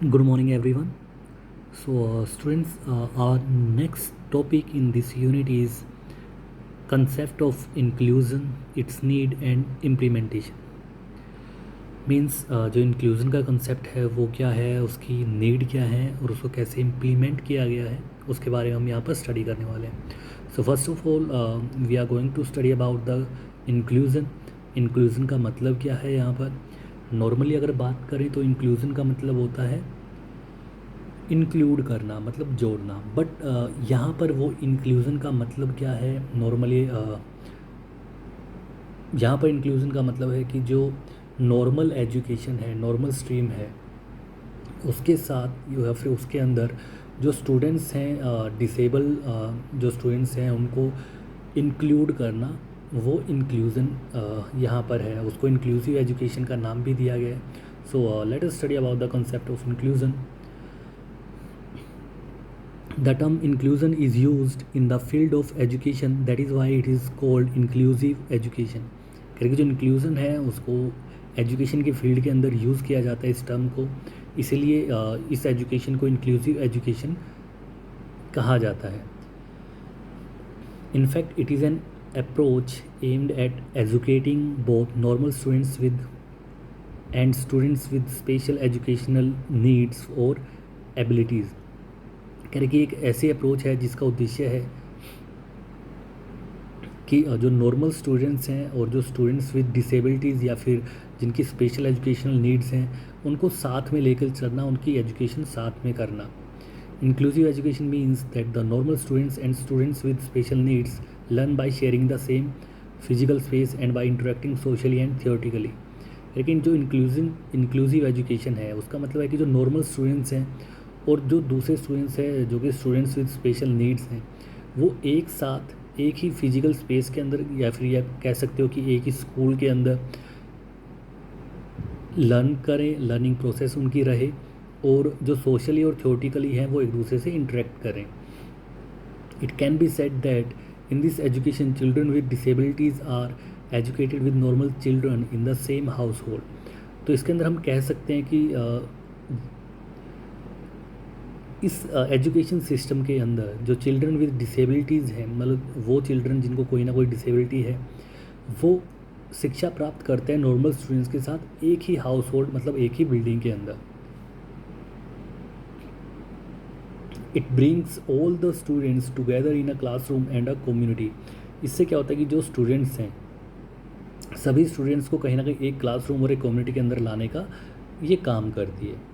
Good morning, everyone. Students, our next topic in this unit is concept of inclusion, its need and implementation. Means जो inclusion का concept है वो क्या है, उसकी नीड क्या है और उसको कैसे इम्प्लीमेंट किया गया है, उसके बारे में हम यहाँ पर स्टडी करने वाले हैं. So first of all we are going to study about the inclusion. Inclusion का मतलब क्या है यहाँ पर. नॉर्मली अगर बात करें तो इंक्लूजन का मतलब होता है इंक्लूड करना, मतलब जोड़ना. बट यहाँ पर वो इंक्लूज़न का मतलब क्या है. नॉर्मली यहाँ पर इंक्लूज़न का मतलब है कि जो नॉर्मल एजुकेशन है, नॉर्मल स्ट्रीम है, उसके साथ या फिर उसके अंदर जो स्टूडेंट्स हैं, डिसेबल जो स्टूडेंट्स हैं, उनको इंक्लूड करना, वो इंक्लूज़न यहाँ पर है. उसको इंक्लूसिव एजुकेशन का नाम भी दिया गया है. So let us study about the concept of inclusion. The term inclusion is used in the field of education, that is why it is called inclusive education. करके जो इंक्लूज़न है उसको एजुकेशन के फील्ड के अंदर यूज़ किया जाता है इस टर्म को, इसीलिए इस एजुकेशन को इंक्लूसिव एजुकेशन कहा जाता है. In fact it is an approach aimed at educating both normal students with and students with special educational needs और एबिलिटीज़. कह रहे कि एक ऐसी अप्रोच है जिसका उद्देश्य है कि जो नॉर्मल स्टूडेंट्स हैं और जो स्टूडेंट्स विद डिसेबिलिटीज़ या फिर जिनकी स्पेशल एजुकेशनल नीड्स हैं, उनको साथ में लेकर चलना, उनकी एजुकेशन साथ में करना. Inclusive education means that the normal students and students with special needs learn by sharing the same physical space and by interacting socially and theoretically. लेकिन जो इंक्लूसिव एजुकेशन है उसका मतलब है कि जो नॉर्मल स्टूडेंट्स हैं और जो दूसरे स्टूडेंट्स हैं जो कि स्टूडेंट्स विद स्पेशल नीड्स हैं, वो एक साथ एक ही फिजिकल स्पेस के अंदर या फिर यह कह सकते हो कि एक ही स्कूल के अंदर लर्न करें, लर्निंग प्रोसेस उनकी रहे, और जो सोशली और थ्योरेटिकली हैं वो एक दूसरे से इंटरेक्ट करें. It can be said that in this education children with disabilities are educated with normal children in the same household. तो इसके अंदर हम कह सकते हैं कि इस एजुकेशन सिस्टम के अंदर जो चिल्ड्रन विद डिसेबिलिटीज़ हैं, मतलब वो चिल्ड्रन जिनको कोई ना कोई डिसेबिलिटी है, वो शिक्षा प्राप्त करते हैं नॉर्मल स्टूडेंट्स के साथ एक ही हाउस होल्ड, मतलब एक ही बिल्डिंग के अंदर. It brings all the students together in a classroom and a community. इससे क्या होता है कि जो स्टूडेंट्स हैं, सभी स्टूडेंट्स को कहीं ना कहीं एक क्लासरूम और एक कम्युनिटी के अंदर लाने का ये काम करती है.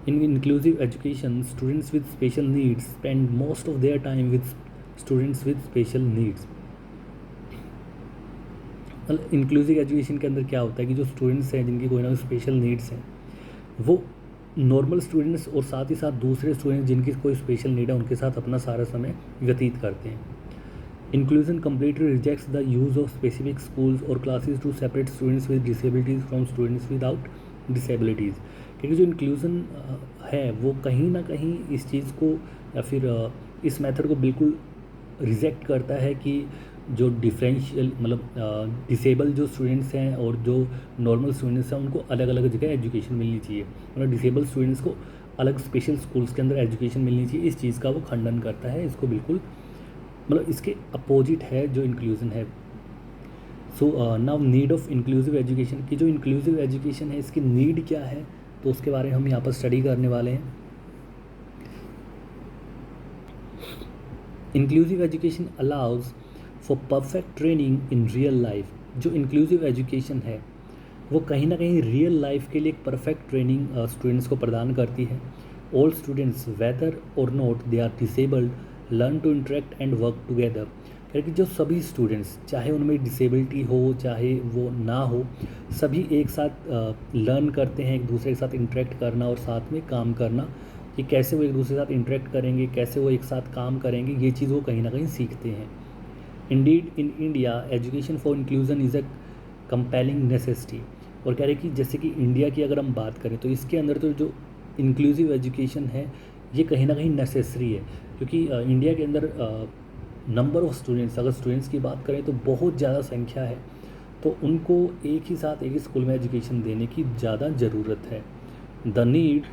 In inclusive education, students with special needs spend most of their time with students with special needs. मतलब इंक्लूसिव एजुकेशन के अंदर क्या होता है कि जो स्टूडेंट्स हैं जिनकी कोई ना कोई स्पेशल नीड्स हैं, वो नॉर्मल स्टूडेंट्स और साथ ही साथ दूसरे स्टूडेंट्स जिनकी कोई स्पेशल नीड है उनके साथ अपना सारा समय व्यतीत करते हैं. Inclusion completely rejects the use of specific schools or classes to separate students with disabilities from students without disabilities. क्योंकि जो इंक्लूज़न है वो कहीं ना कहीं इस चीज़ को या फिर इस मेथड को बिल्कुल रिजेक्ट करता है कि जो डिफरेंशियल मतलब डिसेबल जो स्टूडेंट्स हैं और जो नॉर्मल स्टूडेंट्स हैं उनको अलग अलग जगह एजुकेशन मिलनी चाहिए. मतलब डिसेबल स्टूडेंट्स को अलग स्पेशल स्कूल्स के अंदर एजुकेशन मिलनी चाहिए, इस चीज़ का वो खंडन करता है. इसको बिल्कुल मतलब इसके अपोजिट है जो इंक्लूज़न है. So now need of inclusive education की जो इंक्लूसिव एजुकेशन है इसकी नीड क्या है, तो उसके बारे में हम यहाँ पर स्टडी करने वाले हैं. Inclusive education allows for perfect training in real life. जो इंक्लूसिव एजुकेशन है वो कहीं ना कहीं रियल लाइफ के लिए एक परफेक्ट ट्रेनिंग स्टूडेंट्स को प्रदान करती है. All students whether or not they are disabled learn to interact and work together. क्योंकि जो सभी स्टूडेंट्स, चाहे उनमें डिसेबिलिटी हो चाहे वो ना हो, सभी एक साथ लर्न करते हैं एक दूसरे के साथ इंटरेक्ट करना और साथ में काम करना, कि कैसे वो एक दूसरे के साथ इंटरेक्ट करेंगे, कैसे वो एक साथ काम करेंगे, ये चीज़ वो कहीं ना कहीं सीखते हैं. Indeed in India education for inclusion is a compelling necessity. और कह रहे कि जैसे कि इंडिया की अगर हम बात करें तो इसके अंदर तो जो इंक्लूसिव एजुकेशन है ये कहीं ना कहीं नेसेसरी है, क्योंकि इंडिया के अंदर नंबर ऑफ़ स्टूडेंट्स, अगर स्टूडेंट्स की बात करें तो बहुत ज़्यादा संख्या है, तो उनको एक ही साथ एक ही स्कूल में एजुकेशन देने की ज़्यादा ज़रूरत है. The need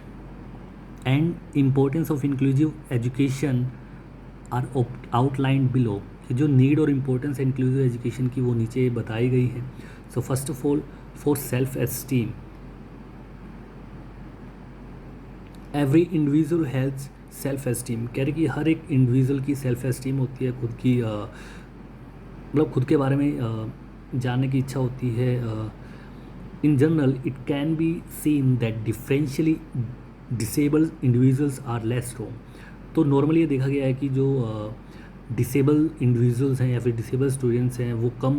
and importance of inclusive education are outlined below. जो नीड और इम्पोर्टेंस है इंक्लूसिव एजुकेशन की वो नीचे बताई गई है। So first of all, for self esteem, every individual has self esteem. कह रहे कि हर एक इंडिविजुअल की सेल्फ एस्टीम होती है, खुद की मतलब खुद के बारे में जानने की इच्छा होती है। In general it can be seen that differentially disabled individuals are less strong. तो नॉर्मली ये देखा गया है कि जो डिसेबल इंडिविजुअल्स हैं या फिर डिसेबल स्टूडेंट्स हैं वो कम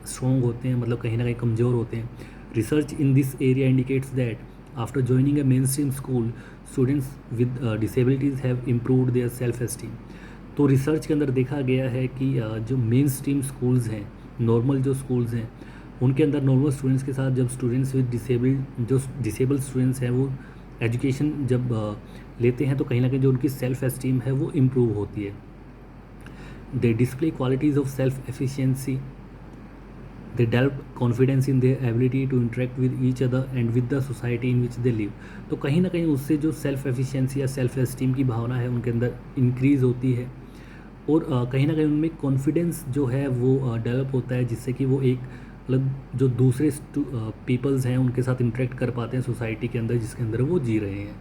स्ट्रॉन्ग होते हैं, मतलब कहीं ना कहीं कमज़ोर होते हैं। Research in this area indicates that after joining A main stream school students with disabilities have improved their self esteem. तो रिसर्च के अंदर देखा गया है कि जो मेन स्ट्रीम स्कूल्स हैं, नॉर्मल जो स्कूल्स हैं, उनके अंदर नॉर्मल स्टूडेंट्स के साथ जब स्टूडेंट्स विद डिसेबल्ड स्टूडेंट्स हैं वो एजुकेशन जब लेते हैं तो कहीं ना कहीं जो उनकी सेल्फ एस्टीम है वो इम्प्रूव होती है। They display qualities of self efficiency, they develop confidence in their ability to interact with each other and with the society in which they live। तो कहीं ना कहीं उससे जो सेल्फ एफिशिएंसी या सेल्फ एस्टीम की भावना है उनके अंदर इंक्रीज़ होती है और कहीं ना कहीं उनमें कॉन्फिडेंस जो है वो डेवलप होता है, जिससे कि वो एक मतलब जो दूसरे पीपल्स हैं उनके साथ इंटरेक्ट कर पाते हैं सोसाइटी के अंदर जिसके अंदर वो जी रहे हैं।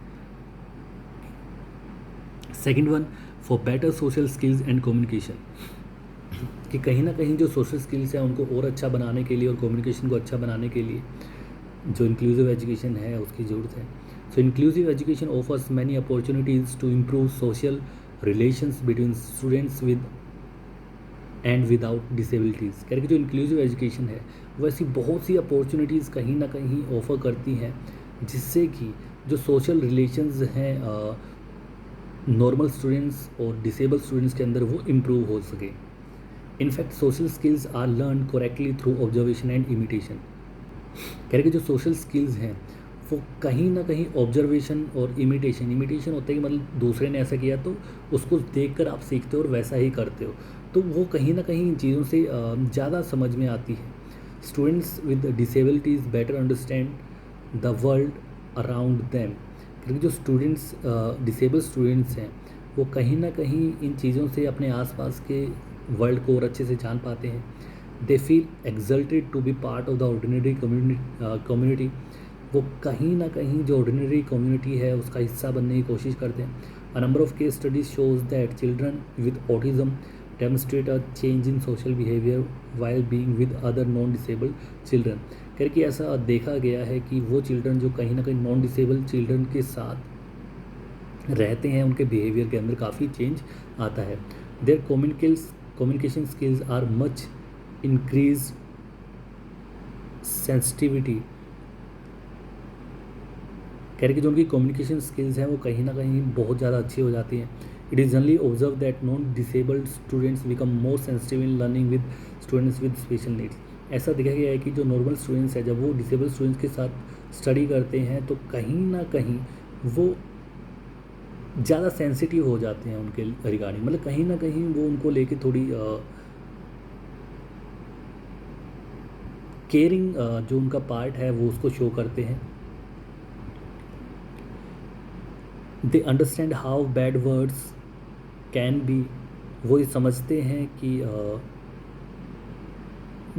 Second one, for better social skills and communication, कि कहीं ना कहीं जो सोशल स्किल्स हैं उनको और अच्छा बनाने के लिए और कम्युनिकेशन को अच्छा बनाने के लिए जो इंक्लूसिव एजुकेशन है उसकी ज़रूरत है। So inclusive education offers many opportunities to improve social relations between students with and without disabilities. कह रहे कि जो इंक्लूसिव एजुकेशन है वो ऐसी बहुत सी अपॉर्चुनिटीज़ कहीं ना कहीं ऑफ़र करती हैं जिससे कि जो सोशल रिलेशंस हैं नॉर्मल स्टूडेंट्स और डिसेबल स्टूडेंट्स के अंदर वो इम्प्रूव हो सके। In fact social skills are learn correctly through observation and imitation. कह रहे कि जो सोशल स्किल्स हैं वो कहीं ना कहीं ऑब्जर्वेशन और इमिटेशन होता है कि मतलब दूसरे ने ऐसा किया तो उसको देखकर आप सीखते हो और वैसा ही करते हो, तो वो कहीं ना कहीं इन चीज़ों से ज़्यादा समझ में आती है। Students with disabilities better understand the world around them. क्योंकि जो स्टूडेंट्स डिसेबल स्टूडेंट्स हैं वो कहीं ना कहीं इन चीज़ों से अपने आसपास के वर्ल्ड को और अच्छे से जान पाते हैं। They feel exalted to be part of the ordinary community. वो कहीं ना कहीं जो ऑर्डिनरी कम्युनिटी है उसका हिस्सा बनने की कोशिश करते हैं। A number of case studies shows that children with autism demonstrate a change in social behaviour while being with other non disabled children. करके ऐसा देखा गया है कि वो चिल्ड्रन जो कहीं ना कहीं नॉन डिसेबल चिल्ड्रन के साथ रहते हैं उनके बिहेवियर के अंदर काफ़ी चेंज आता है। Their communication skills are much increased sensitivity। कह रहे कि जो उनकी कम्युनिकेशन स्किल्स हैं वो कहीं ना कहीं बहुत ज़्यादा अच्छी हो जाती हैं। It is generally observe that non disabled students become more sensitive in learning with students with special needs. ऐसा देखा गया है कि जो नॉर्मल स्टूडेंट्स हैं जब वो डिसेबल स्टूडेंट्स के साथ स्टडी करते हैं तो कहीं ना कहीं वो ज़्यादा सेंसिटिव हो जाते हैं उनके रिगार्डिंग, मतलब कहीं ना कहीं वो उनको लेके थोड़ी केयरिंग जो उनका पार्ट है वो उसको शो करते हैं। They understand how bad words can be. वो ये समझते हैं कि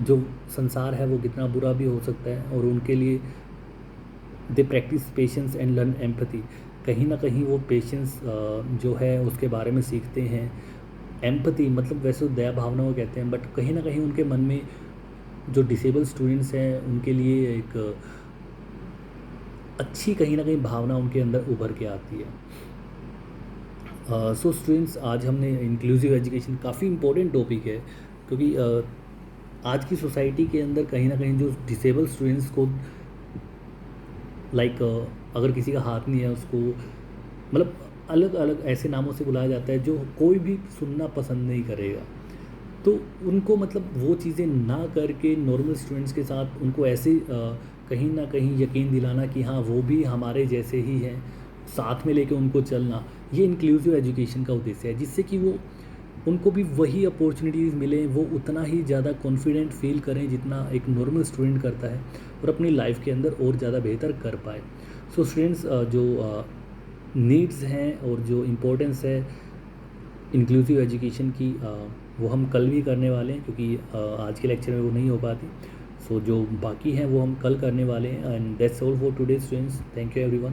जो संसार है वो कितना बुरा भी हो सकता है और उनके लिए they practice patience and learn empathy. कहीं ना कहीं वो पेशेंस जो है उसके बारे में सीखते हैं। एम्पैथी मतलब वैसे दया भावना को कहते हैं, बट कहीं ना कहीं उनके मन में जो डिसेबल स्टूडेंट्स हैं उनके लिए एक अच्छी कहीं ना कहीं भावना उनके अंदर उभर के आती है। सो स्टूडेंट्स, आज हमने इंक्लूसिव एजुकेशन काफ़ी इम्पोर्टेंट टॉपिक है क्योंकि आज की सोसाइटी के अंदर कहीं ना कहीं जो डिसेबल स्टूडेंट्स को लाइक अगर किसी का हाथ नहीं है उसको मतलब अलग अलग ऐसे नामों से बुलाया जाता है जो कोई भी सुनना पसंद नहीं करेगा। तो उनको मतलब वो चीज़ें ना करके नॉर्मल स्टूडेंट्स के साथ उनको ऐसे कहीं ना कहीं यकीन दिलाना कि हाँ वो भी हमारे जैसे ही हैं, साथ में लेके उनको चलना, ये इंक्लूसिव एजुकेशन का उद्देश्य है, जिससे कि वो उनको भी वही अपॉर्चुनिटीज़ मिलें, वो उतना ही ज़्यादा कॉन्फिडेंट फील करें जितना एक नॉर्मल स्टूडेंट करता है और अपनी लाइफ के अंदर और ज़्यादा बेहतर कर पाए। सो स्टूडेंट्स, जो नीड्स हैं और जो इम्पोर्टेंस है इंक्लूसिव एजुकेशन की, वो हम कल भी करने वाले हैं, क्योंकि आज के लेक्चर में वो नहीं हो पाती। सो जो बाकी हैं वो हम कल करने वाले हैं। And that's all for today students. Thank you everyone.